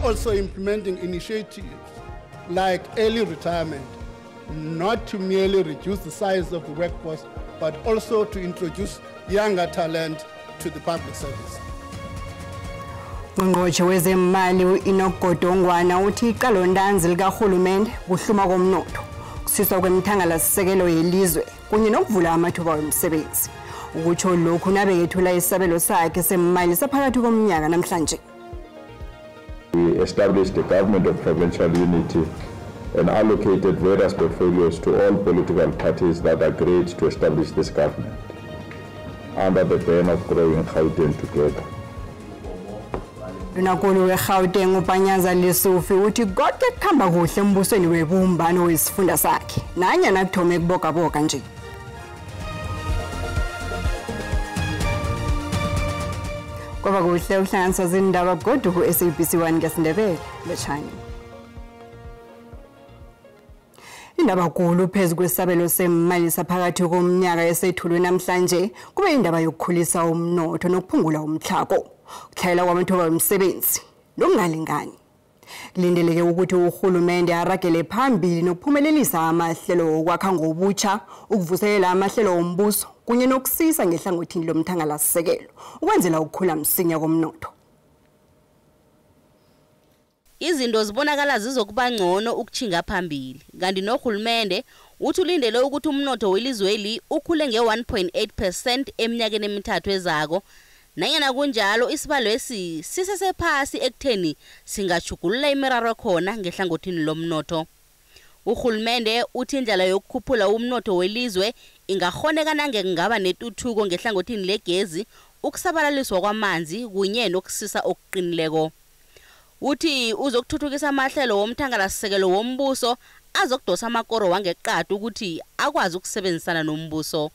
also implementing initiatives like early retirement, not to merely reduce the size of the workforce, but also to introduce younger talent to the public service. Ungqongqotjhe wezemali uInokgodongwana uthi iqalontanzi likahulumende kuhluma komnotho, kusiswa kwemthangalasisekelo yelizwe kunye nokuvula amathuba omsebenzi. Ukutsho lokhu nabekethula isabelo sakhe semali saphakathi komnyaka namhlanje. We established a government of provincial unity and allocated various portfolios to all political parties that agreed to establish this government under the banner of growing Gauteng together. Unankulu weGauteng uPanyaza Lesufi uthi konke kuhamba kuhle embusweni webumbano wesifunda sakhe nanyana kuthome kubogaboga nje. Kwaba kuhle uhlanganisa zindaba kodwa ku SABC 1 zesiNdebele lechani. Indaba nkulu phezu kwesabelo semali saphakathi komnyaka esethulwe namhlanje kube indaba yokukhulisa umnotho nokuphungula umtlhako, ukuhlayela kwamathuba omsebenzi nokungalingani. Kulindeleke ukuthi uhulumende aragele phambili nokuphumelelisa amahlelo okwakha ngobutsha, ukuvuselela amahlelo ombuso kunye nokusisa ngehlangothini lomthangalasisekelo ukwenzela ukukhula msinya komnotho. Izinto zibonakala zizokuba ngcono ukuchinga phambili, kanti nohulumende uthi ulindele ukuthi umnotho welizweli ukhule nge-1.8% eminyakeni emithathu ezako. Nanyana kunjalo isibalo esi sisesephasi ekutheni singajugulula imiraro khona ngehlangothini lomnotho. Uhulumende uthi indlela yokukhuphula umnotho welizwe ingahoneka nange kungaba netuthuko ngehlangothini legezi, ukusabalaliswa kwamanzi kunye nokusisa okuqinileko. Uthi uzokuthuthukisa amahlelo womthangalasisekelo wombuso azokudosa amakoro wangeqadi ukuthi akwazi ukusebenzisana nombuso.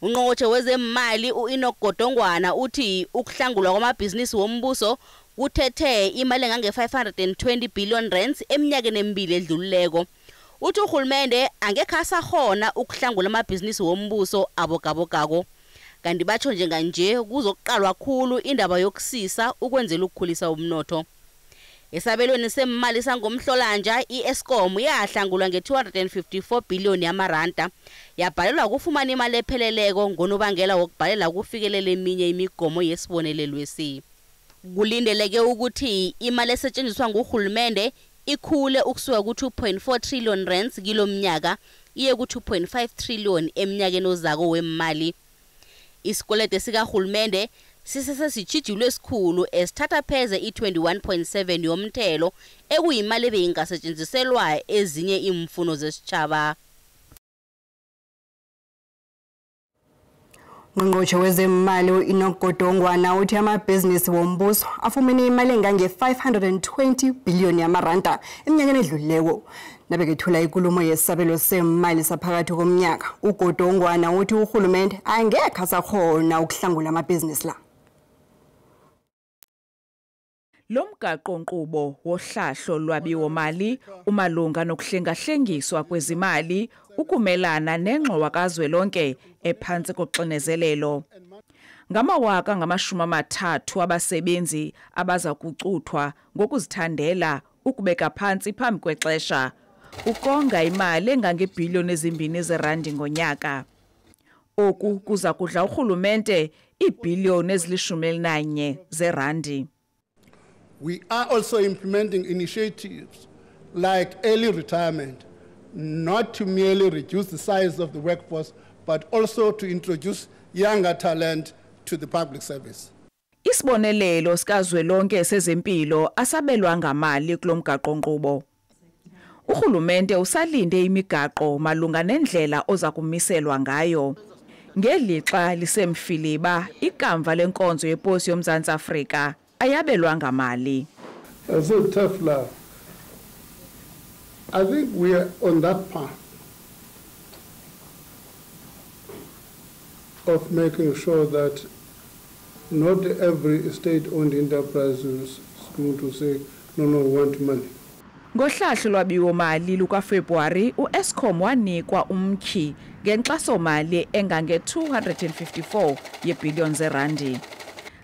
Ungqongqotjhe wezemali uInokgodongwana uthi ukuhlangulwa kwamabhizinisi wombuso kuthethe imali engange-520 billion rands eminyakeni emibili edlulileko. Uthi uhulumende angekhe asahona ukuhlangula amabhizinisi wombuso abogabogako, kanti batsho njenganje kuzokuqalwa khulu indaba yokusisa ukwenzela ukukhulisa umnotho. Esabelweni semali sangomhlolanja iEskom yahlangulwa nge-254 billion yamaranda, yabhalelwa ukufumana imali epheleleko ngonobangela wokubhalela ukufikelela eminye imigomo yesibonelelwesi. Kulindeleke ukuthi imali esetshenziswa nguhulumende ikhule ukusuka ku-2.4 trillion rands kilo mnyaka iye ku-2.5 trillion eminyakeni ozako wemali. Isikwelede sikahulumende sisesijijilwe esikhulu esithatha pheze i-21.7 yomthelo ekuyimali ebeyingasetshenziselwa ezinye imfuno zesitjhaba. Ungqongqotjhe wezemali uInokgodongwana uthi amabhizinisi wombuso afumene imali engange-520 billion yamaranda eminyakeni edlulileko. Nabekethula ikulumo yesabelo semali saphakathi komnyaka, uGodongwana uthi uhulumende angekhe asakhona ukuhlangula amabhizinisi la. Lomgaqo-nkqubo wohlahlo lwabiwo-mali umalunga nokuhlengahlengiswa kwezimali ukumelana nengxowa kazwelonke ephantsi koxinezelelo. Ngamawaka ngama-30 abasebenzi abaza kucuthwa ngokuzithandela ukubeka phansi phambi kwexesha, ukonga imali engangeebhiliyoni ezimbini zerandi ngonyaka. Oku kuza kudla urhulumente iibhiliyoni ezili-11 zerandi. We are also implementing initiatives like early retirement, not to merely reduce the size of the workforce, but also to introduce younger talent to the public service. Isibonelelo sikazwelonke sezempilo asabelwa ngamali kulomgaqo-nkqubo. Urhulumente usalinde imigaqo malunga nendlela oza kumiselwa ngayo. Ngelixa lisemfiliba ikamva lenkonzo yeposi yoMzantsi Afrika ayabelwa ngamali. So tough love. I think we are on that path of making sure that not every state-owned enterprise is going to say, no, we want money. Ngohlahlo lwabiwo-mali lukaFebruwari, uEskom wanikwa umtyhi ngenkxaso-mali engange-254 yeebhiliyoni zerandi.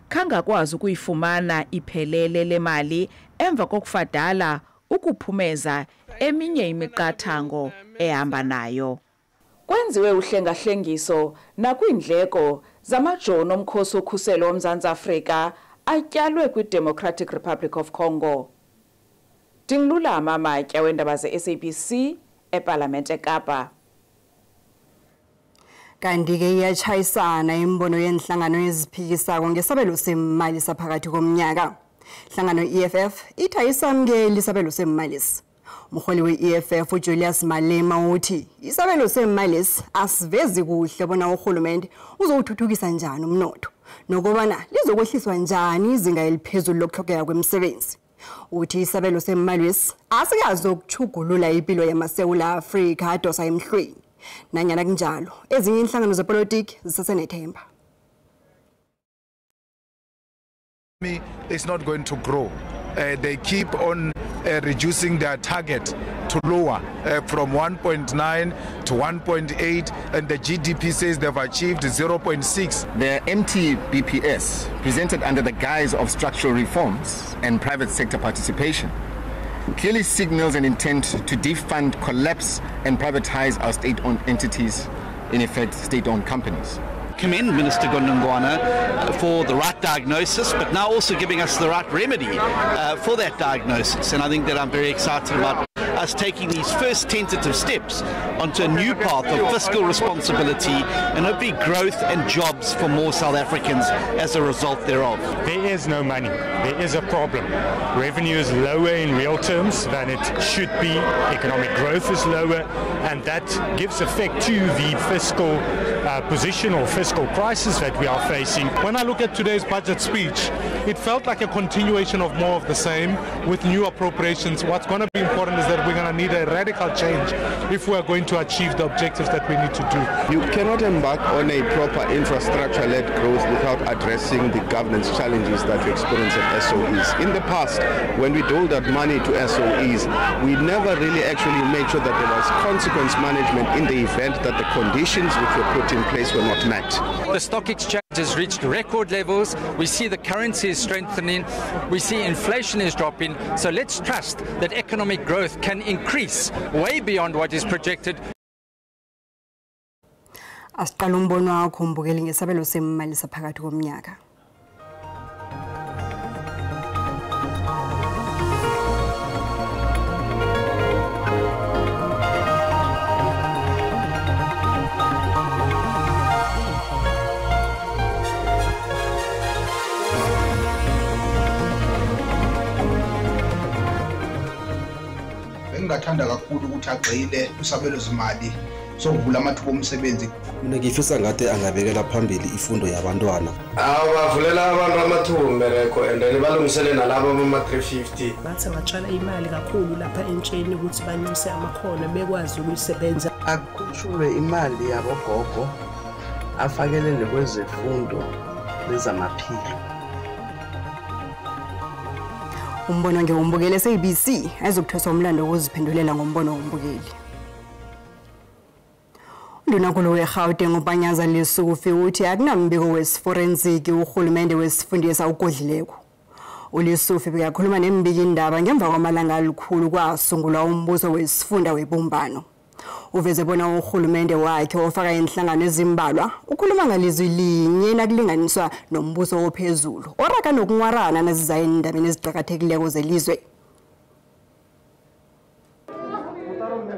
Khangakwazi ukuyifumana iphelele le mali emva kokufadala ukuphumeza eminye imiqathango ehamba nayo. Kwenziwe uhlengahlengiso nakwindleko zamajoni omkhosi okhuselo woMzantsi Afrika atyalwe kwi-Democratic Republic of Congo. Dinglulama Matya weendaba ze-SABC eParlamente eKapa. Kanti-ke iyatshayisana imbono yenhlangano eziphikisako ngesabelo semali saphakathi komnyaka. Inhlangano EFF ithi ayisamukeli isabelo semali. Umholi we-EFF uJulius Malema uthi isabelo semali asivezi kuhle bona urhulumente uzowuthuthukisa njani umnotho nokubana lizokwehliswa njani izinga eliphezulu lokuhlokeka kwemisebenzi. Uthi isabelo semali asikazi ukuchugulula impilo yamaSewula Afrika adosa emhlweni. Nanyana kunjalo ezinye inhlangano zepolitiki zisesenethemba. It's not going to grow. They keep on reducing their target to lower from 1.9 to 1.8, and the GDP says they've achieved 0.6. The MTBPS, presented under the guise of structural reforms and private sector participation, clearly signals an intent to defund, collapse and privatize our state-owned entities, in effect state-owned companies. Commend Minister Gondongwana for the right diagnosis, but now also giving us the right remedy for that diagnosis. And I think that I'm very excited about us taking these first tentative steps onto a new path of fiscal responsibility and hopefully growth and jobs for more South Africans as a result thereof. There is no money. There is a problem. Revenue is lower in real terms than it should be. Economic growth is lower, and that gives effect to the fiscal position or fiscal crisis that we are facing. When I look at today's budget speech, it felt like a continuation of more of the same with new appropriations. What's going to be important is that we're going to need a radical change if we're going to achieve the objectives that we need to do. You cannot embark on a proper infrastructure-led growth without addressing the governance challenges that we experience at SOEs. In the past, when we doled out money to SOEs, we never really actually made sure that there was consequence management in the event that the conditions which were put in place were not met. The stock exchange has reached record levels. We see the currency is strengthening. We see inflation is dropping. So let's trust that economic growth can increase way beyond what is projected. Asiqala umbono wakho umbukeli ngesabelo semali saphakathi komnyaka. Ngathanda kakhulu ukuthi agxile usabelo zimali sokuvula amathuba omsebenzi. Mina ngifisa ngathi angabekela phambili ifundo yabantwana. Abavulela abantu amathuba ombereko and then balungisele nalabo bama-350. Bathi batshala imali kakhulu lapha entsheni ukuthi banyuse amakhono bekwazi ukuyisebenza. Akukhutshulwe imali yabogogo afakelele kwezefundo lezamaphilo. Umbono ngeumbukeli SABC azokuthwesa umlando wokuziphendulela ngombono wombukeli. Undunankulu weGauteng uPanyaza Lesufi uthi akunambiko wesiforensic urhulumente wesifundisa ugodlileko. uLesufi bekakhuluma nembiki Iindaba ngemva kwamalanga alikhulu kwasungulwa umbuso wesifunda webumbano. Uveze bona urhulumente wakhe ofaka inhlangano ezimbalwa ukhuluma ngalizwi linye nakulinganiswa nombuso ophezulu oraka nokunwarana naziza endabeni eziqhakathekileko zelizwe.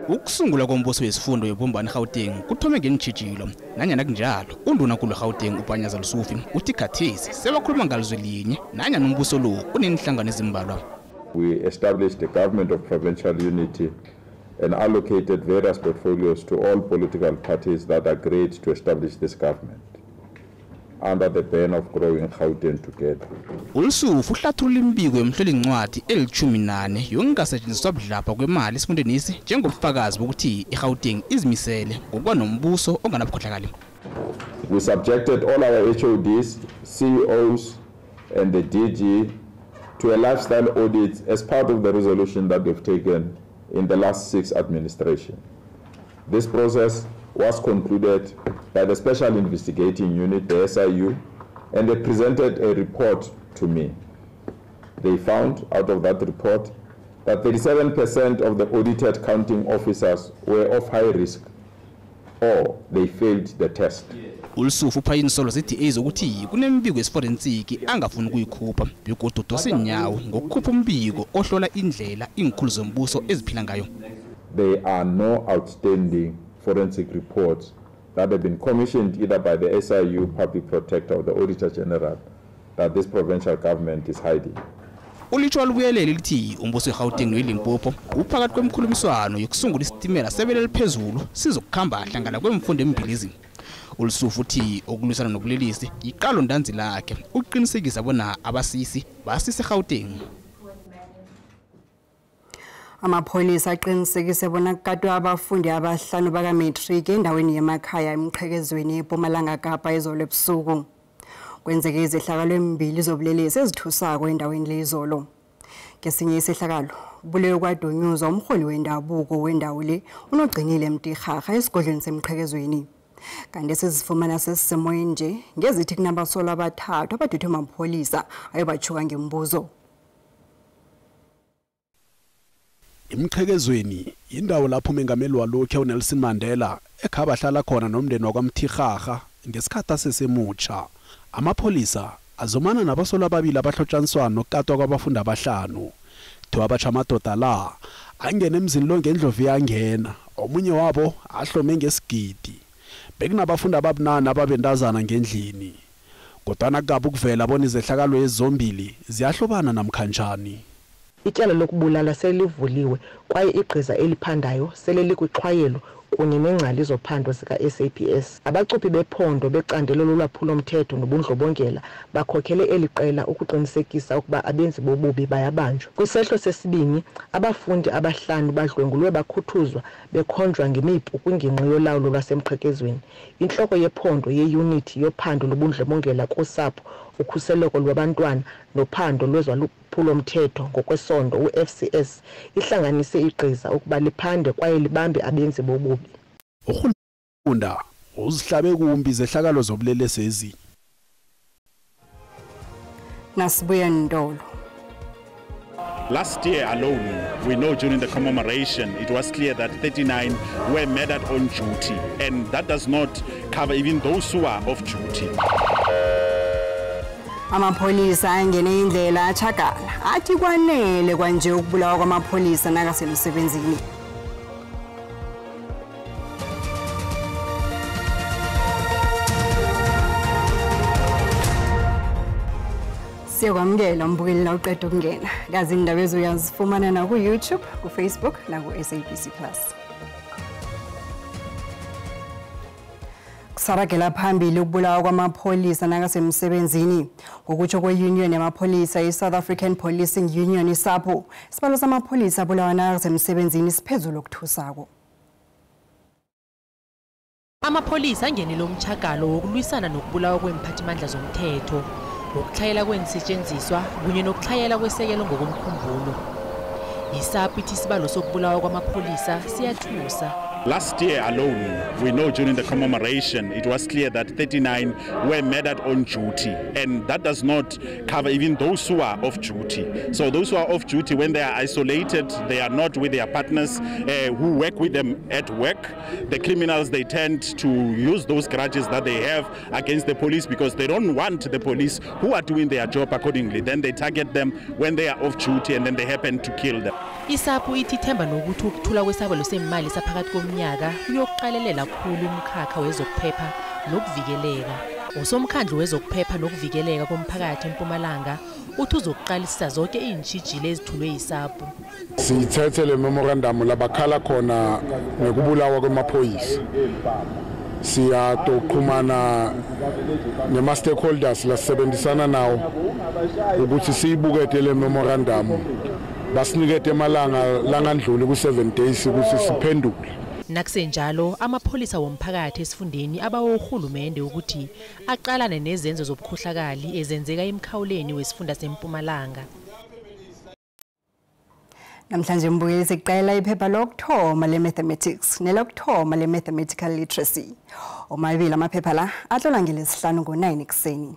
Ukusungula kombuso wesifundo webumbano eGauteng kuthome ngenitshijilo nanyana kunjalo undunankulu weGauteng uPanyaza Lesufi uthi khathesi sebakhuluma ngalizwi linye nanyana umbuso lo unenhlangano ezimbalwa. We established a government of provincial unity and allocated various portfolios to all political parties that agreed to establish this government under the banner of growing Gauteng together. uLesufi uhlathulula imbiko yomhlolincwadi eli-14 yokungasetshenziswa budlapha kwemali esifundeni lesi njengobufakazi bokuthi iGauteng izimisele ngokuba nombuso onganabukhohlakali. We subjected all our HODs, CEOs and the DG to a lifestyle audit as part of the resolution that we've taken in the last 6 administration. This process was concluded by the Special Investigating Unit, the SIU, and they presented a report to me. They found out of that report that 37% of the audited counting officers were of high risk or they failed the test. Ulisufu phayini solo ZDA zokuthi kunembiko yesiforensiki angafuni ukuyikhupha begodu dosenyawo ngokukhupha umbiko ohlola indlela inkhulu zombuso eziphila ngayo. There are no outstanding forensic reports that have been commissioned either by the SIU, Public Protector, or the Auditor General that this provincial government is hiding. Ulitsho lubuyelele lithi umbuso weGauteng noLimpopo uphakathi kwemkhulumiswano yokusungula isitimela sebele liphezulu sizokukhamba hlangana kwemfundo embilizini. Ulisufu uthi okulwisana nobulelisi iqalo ndanzi lakhe uqinisekisa bona abasisi basise eGauteng. Amapholisa aqinisekise bona kukatwa abafundi abahlanu baka matric endaweni yemakhaya emqhekezweni eMpumalanga Kapa izolo ebusuku. Kwenzeke izehlakalo embili zobulelesi ezithusako endaweni lezolo. Ngesinye isehlakalo kubulewe kwadonyuzwa umholi wendabuko wendawo le unogcinile Mtigaga esigodlweni semqhekezweni. Kanti sezifumana sesimoyeni nje ngezithi kunabasola abathathu abaduthwe amapholisa ayobachuka ngembuzo. Imqhekezweni indawo lapho umengameli walokho uNelson Mandela ekhaba hlala khona nomndeni wakwaMtigaga ngesikhathi asesemutsha. Amapholisa azomana nabasola ababili abahlotshaniswana nokukatwa kwabafundi abahlanu. Thiwa abachamadoda la angena emzini lo ngendlovu yangena omunye wabo ahlome ngesigidi. Bekunabafundi ababunana ababendazana ngendlini. Kodwa kabe ukuvela bona izehlakalo ezizombili ziyahlobana namkhanjani. Ityala lokubulala selivuliwe kwaye igqiza eliphandayo sele likwixhwayelo kunye nengcali zophando zika SABC. Abacuphi bephondo becandelo lolwaphulo mthetho nobundlobongela bakhokhele eliqela ukuqinisekisa ukuba abenzi bobubi bayabanjwa. Kwisehlo sesibini abafundi abahlanu badlwengulwe bakhuthuzwa bekhonjwa ngemipu kwingingqi yolawulo lwasemqhekezweni. Inhloko yephondo yeunithi yophando lobundlobongela kusapho ukhuseleko lwabantwana nophando lwezolwaphulo mthetho ngokwesondo uFCS ihlanganise igqiza ukuba liphande kwaye libambe abenzi bobubi. Urhulumente uzihlabe kumbi izehlakalo zobulelesi ezinye. Nasibuya Ndolo. Last year alone, we know during the commemoration, it was clear that 39 were murdered on duty, and that does not cover even those who are off duty. Amapholisa angene indlela achagala athi kwanele kwanje ukubulawa kwamapholisa nakasemsebenzini. Siyakwamukela umbukeli la uqeda ukungena. Kazi indaba ezuyazifumana na ku YouTube, ku Facebook na ku SABC Plus. Kusaragela phambili ukubulawa kwamapholisa nakasemsebenzini. Ngokutsho kwe-Union yamapholisa i-South African Policing Union isapho, isibalo samapholisa abulawa nakasemsebenzini siphezulu okuthusako. Amapholisa angenile umchagalo wokulwisana nokubulawa kwemphathimandla zomthetho, ukuxhayela kwensisetshenziswa kunye nokuxhayela kwesekelo ngokomkhumbulo. Isapho ithi isibalo sokubulawa kwamapholisa siyathusa. Last year alone, we know during the commemoration, it was clear that 39 were murdered on duty, and that does not cover even those who are off duty. So those who are off duty, when they are isolated, they are not with their partners who work with them at work. The criminals, they tend to use those grudges that they have against the police because they don't want the police who are doing their job accordingly. Then they target them when they are off duty and then they happen to kill them. Isapho ithi themba nokuthi ukuthula kwesabelo semali saphakathi komnyaka kuyoqalelela kakhulu umkhakha wezokuphepha nokuvikeleka. Usomkhandlu wezokuphepha nokuvikeleka komphakathi eMpumalanga uthi uzokuqalisa zonke izintshijilo ezithulwe isapho. Sithethe le memorandum labakhala khona ngokubulawa kwamaphoyisa. Siyaxhumana nema stakeholders lasebenzisana nawo ukuthi siyibukete le memorandum. Basinikete emalanga langandluli ku7 days ukuthi siphendule. Nakusenjalo amapholisa womphakathi esifundeni abawohulumende ukuthi aqalane nezenzo zobukhohlakali ezenzeka emkhawuleni wesifunda seMpumalanga. Namhlanje mbukeli siqala iphepha lokthoma le-mathematics nelokthoma le-mathematical literacy. Omabili amaphepha la atlola ngelesihlanu ngo9 ekseni.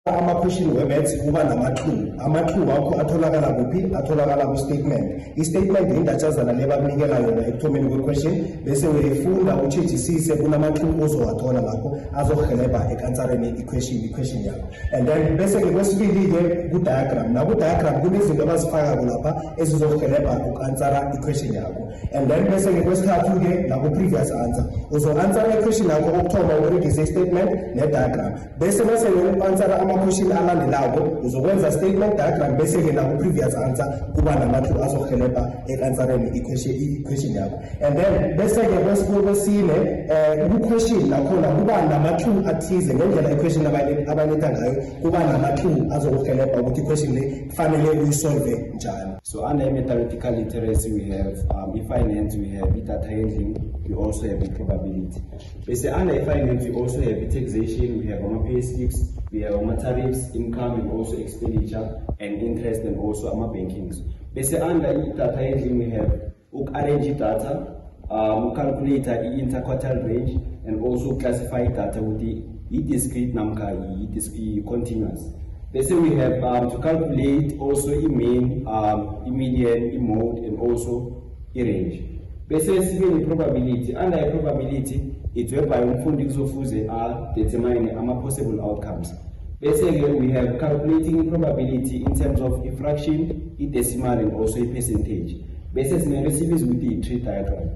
Ama-question webets kuba nama-2 wakho atholakala kuphi atholakala ku-statement. I-statement indatshazana lebakunikela yona ekuthomeni kwe-question bese uyayifunda utshejisise kunama-2 ozowathola lapho azohelebha ekansareni i-question yakho. And then bese-ke kwesibili-ke ku-diagram naku-diagram kunezinto abazifakako lapha ezizohelebha uku-ansara i-question yakho. And then bese-ke kwesithathu-ke naku-previous answer uzo-ansara i-question yakho okuthoma uberegise i-statement ne-diagram bese u-ansara ama-question alandelayo uzokwenza statement diagram bese-ke naku-previous answer kuba nama-2 azohelebha ekansareni i-question yakho. And then bese-ke kwesine ku-question nakhona kuba nama-2 athize ngendlela i-question abanetha ngayo kuba nama-2 azokuhelebha ukuthi i-question le kufanele uyisolve njani. So under mathematical literacy we have finance, we have data handling, we also have probability. Basically under finance we also have taxation, we have pay slips, we have tariffs, income, and also expenditure and interest, and also bankings. Basically under data handling we have arrange data, calculate the interquartile range, and also classify data with the discrete number, continuous. Basically, we have to calculate also mean, median, mode, and also range. Basically, probability. Under probability, it's whereby determine possible outcomes. Basically, we have calculating probability in terms of a fraction, a decimal, and also a percentage. Basically, receives with the tree diagram.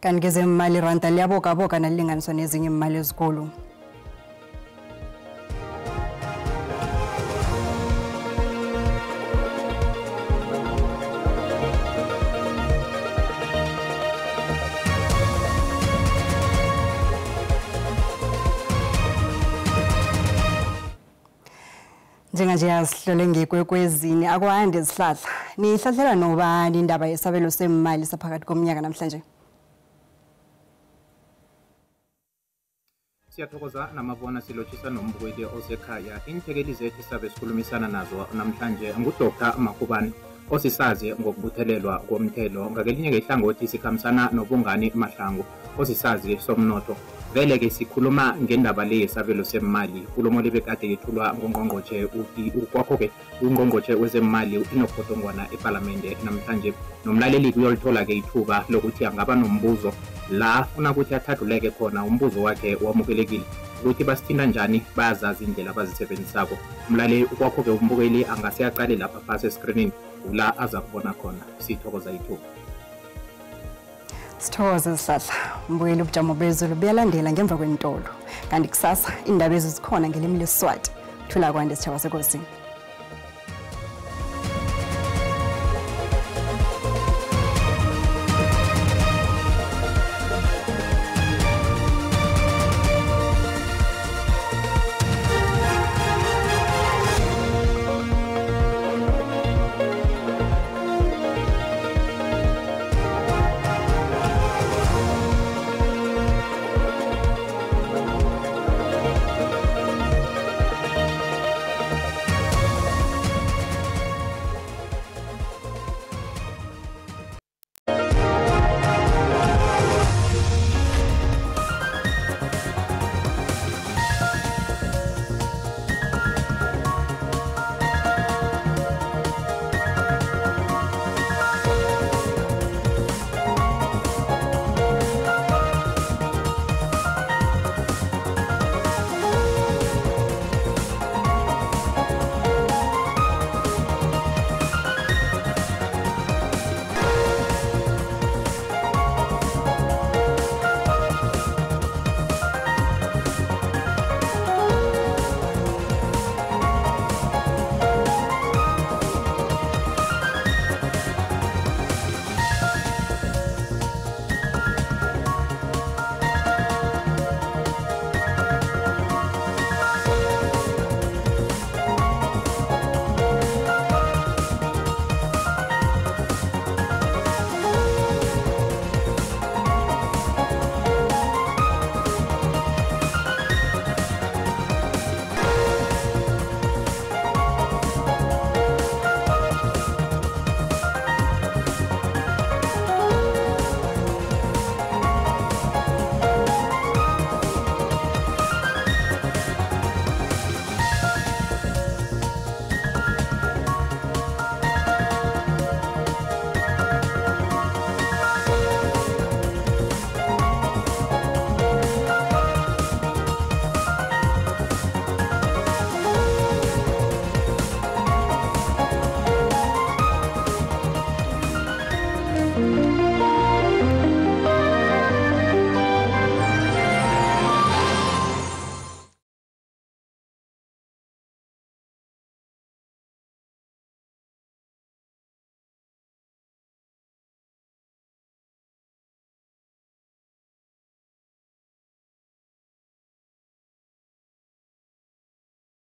Kanti ke zemali ranta liyaboka-boka nalilinganiswa nezinye imali ezikulu. Njenganje yasihlole ngekwekwezini akwande isihlahla. Nihlahlela nobani indaba yesabelo semali saphakathi komnyaka namhlanje? Siyathokoza namabona silotshisa nombukeli osekhaya. Inthekeli zethu sabe sikhulumisana nazo namhlanje nguDr. Makubane osisazi ngokubuthelelwa komthelo ngakelinye ngehlangothi sikhambisana nobungani Mahlangu osisazi somnotho. Vele ke sikhuluma ngendaba le yesabelo semali kulomo lebekade yethulwa ngongqongqotshe ukwakho ke ungqongqotshe wezemali uNokhodongwana eParliament namhlanje nomlaleli kuyolithola ke ithuba lokuthi angaba nombuzo la ufuna ukuthi athathuleke khona umbuzo wakhe wamukelekile ukuthi basithinta njani bayazazi indlela abazisebenzisako. Umlaleli ukwakho ke umbukeli angasiyaqale lapha phasi escreenini ula aza kubona khona. Sithokoza ithuba. Sithokoza isihlahla umbukeli ubujamo bezulu buyalandela ngemva kwentolo kanti kusasa indaba ezikhona ngelimi leSiswati thula kwande sithawa sekosini.